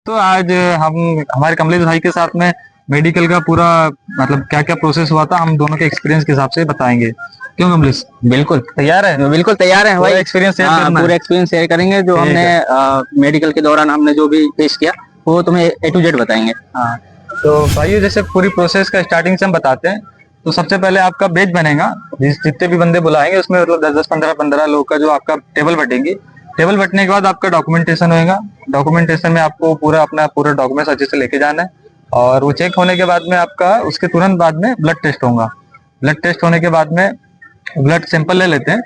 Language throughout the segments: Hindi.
तो आज हम हमारे कमलेश भाई के साथ में मेडिकल का पूरा मतलब क्या क्या प्रोसेस हुआ था हम दोनों के एक्सपीरियंस के हिसाब से बताएंगे। क्यों कमलेश, बिल्कुल। तैयार है? बिल्कुल तैयार है पूरा भाई। एक्सपीरियंस शेयर हाँ, करना है। पूरे एक्सपीरियंस शेयर करेंगे जो ठीक हमने है। मेडिकल के दौरान हमने जो भी फेस किया वो तुम्हें ए टू जेड बताएंगे। हाँ, तो भाई जैसे पूरी प्रोसेस का स्टार्टिंग से हम बताते हैं। तो सबसे पहले आपका बैच बनेगा। जितने भी बंदे बुलाएंगे उसमें मतलब 10-10, 15-15 लोग का जो आपका टेबल बटेंगी। टेबल बटने के बाद आपका डॉक्यूमेंटेशन होएगा। डॉक्यूमेंटेशन में आपको पूरा अपना पूरा डॉक्यूमेंट्स अच्छे से लेके जाना है। और वो चेक होने के बाद में आपका उसके तुरंत बाद में ब्लड टेस्ट होगा। ब्लड टेस्ट होने के बाद में ब्लड सैंपल ले लेते हैं।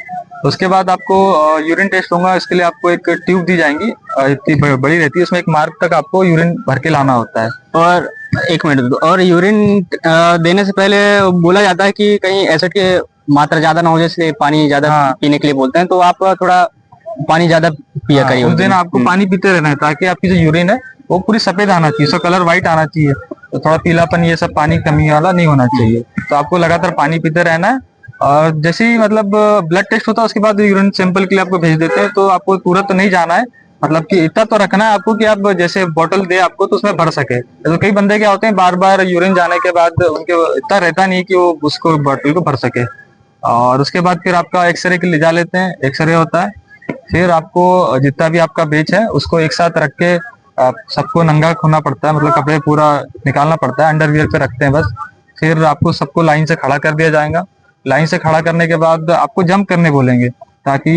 उसके बाद आपको यूरिन टेस्ट होगा। इसके लिए आपको एक ट्यूब दी जाएंगी, इतनी बड़ी रहती है, उसमें एक मार्क तक आपको यूरिन भर के लाना होता है। और एक मिनट, और यूरिन देने से पहले बोला जाता है कि कहीं एसिड की मात्रा ज्यादा ना हो, जैसे पानी ज्यादा हाँ पीने के लिए बोलते हैं, तो आप थोड़ा पानी ज्यादा पिया हाँ, करिए उस उस दिन दिन। आपको पानी पीते रहना है ताकि आपकी जो यूरिन है वो पूरी सफेद आना चाहिए, उसका कलर व्हाइट आना चाहिए। तो थोड़ा पीलापन ये सब पानी कमी वाला नहीं होना चाहिए। तो आपको लगातार पानी पीते रहना है। और जैसे ही मतलब ब्लड टेस्ट होता है उसके बाद यूरिन सैंपल के लिए आपको भेज देते हैं। तो आपको तुरंत तो नहीं जाना है, मतलब कि इतना तो रखना है आपको कि आप जैसे बोतल दे आपको तो उसमें भर सके। तो कई बंदे क्या होते हैं बार बार यूरिन जाने के बाद उनके इतना रहता नहीं कि वो उसको बोतल को भर सके। और उसके बाद फिर आपका एक्सरे के लिए जा लेते हैं, एक्सरे होता है। फिर आपको जितना भी आपका बेच है उसको एक साथ रख के सबको नंगा खोना पड़ता है, मतलब कपड़े पूरा निकालना पड़ता है, अंडरवियर पे रखते हैं बस। फिर आपको सबको लाइन से खड़ा कर दिया जाएगा। लाइन से खड़ा करने के बाद आपको जंप करने बोलेंगे ताकि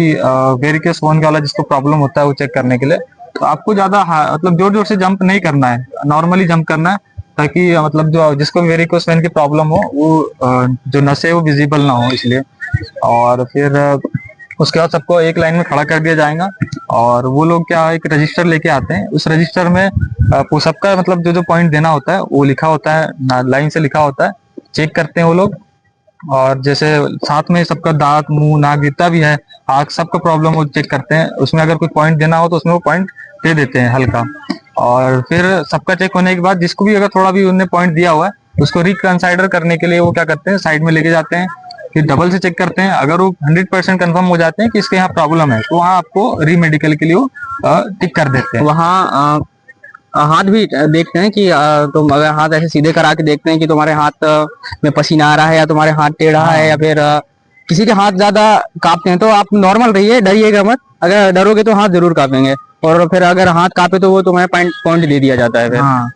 वेरिकोस वेन वाला जिसको प्रॉब्लम होता है वो चेक करने के लिए। तो आपको ज्यादा मतलब जोर जोर से जंप नहीं करना है, नॉर्मली जंप करना है ताकि मतलब जो जिसको वेरिकोस वेन की प्रॉब्लम हो वो जो नसें वो विजिबल ना हो इसलिए। और फिर उसके बाद सबको एक लाइन में खड़ा कर दिया जाएगा। और वो लोग क्या एक रजिस्टर लेके आते हैं, उस रजिस्टर में वो सबका मतलब जो जो पॉइंट देना होता है वो लिखा होता है, लाइन से लिखा होता है। चेक करते हैं वो लोग। और जैसे साथ में सबका दांत मुंह नाक जितना भी है आँख सबका प्रॉब्लम वो चेक करते हैं। उसमें अगर कोई पॉइंट देना हो तो उसमें वो पॉइंट दे देते हैं हल्का। और फिर सबका चेक होने के बाद जिसको भी अगर थोड़ा भी उन्होंने पॉइंट दिया हुआ है उसको रिकंसाइडर करने के लिए वो क्या करते हैं साइड में लेके जाते हैं। फिर डबल से चेक करते हैं, अगर वो 100% कंफर्म हो जाते हैं कि इसके यहाँ प्रॉब्लम है तो वहाँ आपको रीमेडिकल के लिए वो टिक कर देते हैं। वहाँ हाथ भी देखते हैं कि तुम अगर हाथ ऐसे सीधे करा के देखते हैं कि तुम्हारे हाथ में पसीना आ रहा है या तुम्हारे हाथ टेढ़ा है, या फिर किसी के हाथ ज्यादा कांपते हैं तो आप नॉर्मल रहिए, डरिएगा मत। अगर डरोगे तो हाथ जरूर कांपेंगे, और फिर अगर हाथ कांपे तो वो तुम्हें पॉइंट पॉइंट दे दिया जाता है फिर। हाँ,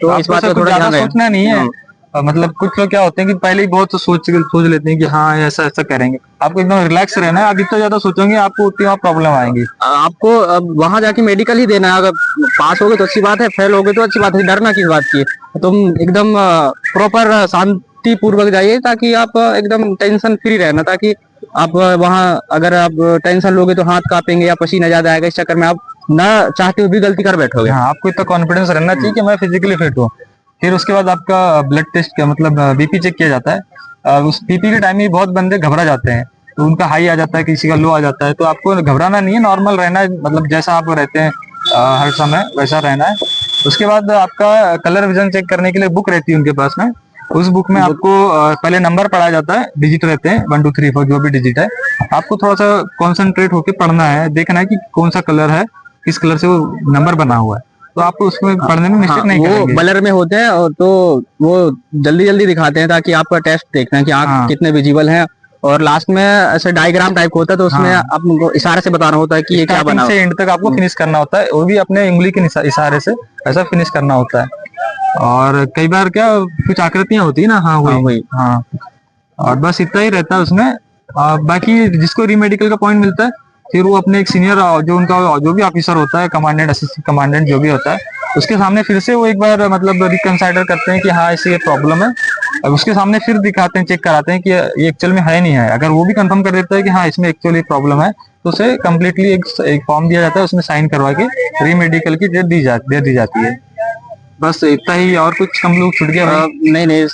तो इस आपको बात ऐसा का कुछ थोड़ा ज्यादा ध्यान रहे। सोचना नहीं है। मतलब कुछ लोग क्या होते हैं कि पहले ही बहुत सोच लेते हैं कि हाँ ऐसा ऐसा करेंगे। आपको एकदम रिलैक्स रहना है, आप जितना ज्यादा सोचोगे आपको उतनी और प्रॉब्लम आएंगी। आपको अब वहां जाके मेडिकल ही देना है। अगर पास हो गए तो अच्छी बात है, फेल हो गए तो अच्छी बात है, डरना किस बात की है। तुम एकदम प्रॉपर शांति पूर्वक जाइए ताकि आप एकदम टेंशन फ्री रहना, ताकि आप वहाँ अगर आप टेंशन लोगे तो हाथ कांपेंगे या पसीना ज्यादा आएगा, इस चक्कर में आप ना चाहते हुए भी गलती कर बैठोगे। हाँ, आपको इतना कॉन्फिडेंस रहना चाहिए कि मैं फिजिकली फिट हूँ। फिर उसके बाद आपका ब्लड टेस्ट का मतलब बीपी चेक किया जाता है। उस बीपी के टाइम में बहुत बंदे घबरा जाते हैं, तो उनका हाई आ जाता है, किसी का लो आ जाता है। तो आपको घबराना नहीं है, नॉर्मल रहना है, मतलब जैसा आप रहते हैं हर समय वैसा रहना है। उसके बाद आपका कलर विजन चेक करने के लिए बुक रहती है उनके पास में। उस बुक में आपको पहले नंबर पढ़ाया जाता है, डिजिट रहते हैं 1 2 3 4 जो भी डिजिट है। आपको थोड़ा सा कॉन्सेंट्रेट होकर पढ़ना है, देखना है कि कौन सा कलर है, किस कलर से वो नंबर बना हुआ है। तो आपको उसमें पढ़ने में मिस्टेक नहीं वो करेंगे। ब्लर में होते हैं, और तो वो जल्दी जल्दी दिखाते हैं ताकि आपका टेस्ट देखना है कि आंख हाँ कितने विजिबल हैं। और लास्ट में ऐसे डायग्राम टाइप होता है, तो उसमें हाँ, आपको इशारे से बताना होता है कि ये क्या स्टार्टिंग बना से एंड तक आपको फिनिश करना होता है, वो भी अपने उंगली के इशारे से ऐसा फिनिश करना होता है। और कई बार क्या कुछ आकृतियां होती है ना, हाँ हाँ वही। वही। हाँ, और बस इतना ही रहता है उसमें। बाकी जिसको रीमेडिकल का पॉइंट मिलता है फिर वो अपने एक सीनियर जो उनका जो भी ऑफिसर होता है, कमांडेंट असिस्टेंट कमांडेंट जो भी होता है, उसके सामने फिर से वो एक बार मतलब रिकंसाइडर करते हैं कि हाँ इससे ये प्रॉब्लम है। अब उसके सामने फिर दिखाते हैं, चेक कराते हैं कि ये एक्चुअल में है नहीं है। अगर वो भी कंफर्म कर देता है कि हाँ इसमें एक्चुअली प्रॉब्लम है तो उसे कम्प्लीटली एक फॉर्म दिया जाता है, उसमें साइन करवा के रीमेडिकल की डेट दे दी जाती है। बस इतना ही, और कुछ हम लोग छूट गया भाई? नहीं नहीं,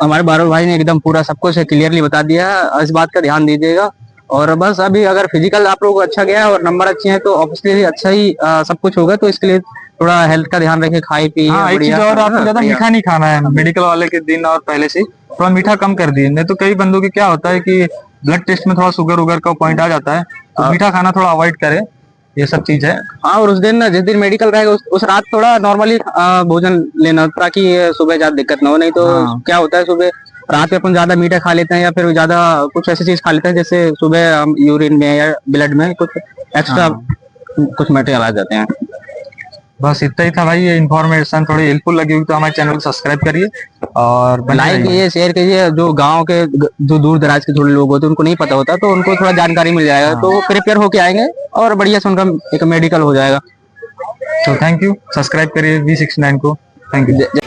हमारे बारह भाई ने एकदम पूरा सब कुछ क्लियरली बता दिया है, इस बात का ध्यान दीजिएगा। और बस अभी अगर फिजिकल आप लोगों को अच्छा गया है और नंबर अच्छे हैं तो ऑब्वियसली अच्छा ही सब कुछ होगा। तो इसके लिए थोड़ा हेल्थ का ध्यान रखें, खाए पिए हाँ, एक चीज बढ़िया। और, आपको ज्यादा बढ़िया। मीठा नहीं खाना है मेडिकल वाले के दिन, और पहले से थोड़ा मीठा कम कर दिए। नहीं तो कई बंदों के क्या होता है कि ब्लड टेस्ट में थोड़ा शुगर उगर का पॉइंट आ जाता है, तो मीठा खाना थोड़ा अवॉइड करें। ये सब चीज है। हाँ, और उस दिन जिस दिन मेडिकल रहेगा उस रात थोड़ा नॉर्मली भोजन लेना, ताकि सुबह ज्यादा दिक्कत ना हो। नहीं तो हाँ। क्या होता है, सुबह रात में अपन ज्यादा मीठा खा लेते हैं या फिर ज्यादा कुछ ऐसी चीज खा लेते हैं जिससे सुबह हम यूरिन में या ब्लड में कुछ एक्स्ट्रा कुछ मटेरियल आ जाते हैं। बस इतना ही था भाई, ये इन्फॉर्मेशन थोड़ी हेल्पफुल लगी हुई तो हमारे चैनल को सब्सक्राइब करिए और बने लाइक रहिए। कीजिए, शेयर कीजिए। जो गांव के जो दूर दराज के थोड़े लोग होते हैं उनको नहीं पता होता, तो उनको थोड़ा जानकारी मिल जाएगा, तो वो प्रिपेयर होके आएंगे और बढ़िया से उनका एक मेडिकल हो जाएगा। तो थैंक यू, सब्सक्राइब करिए V69 को। Thank you.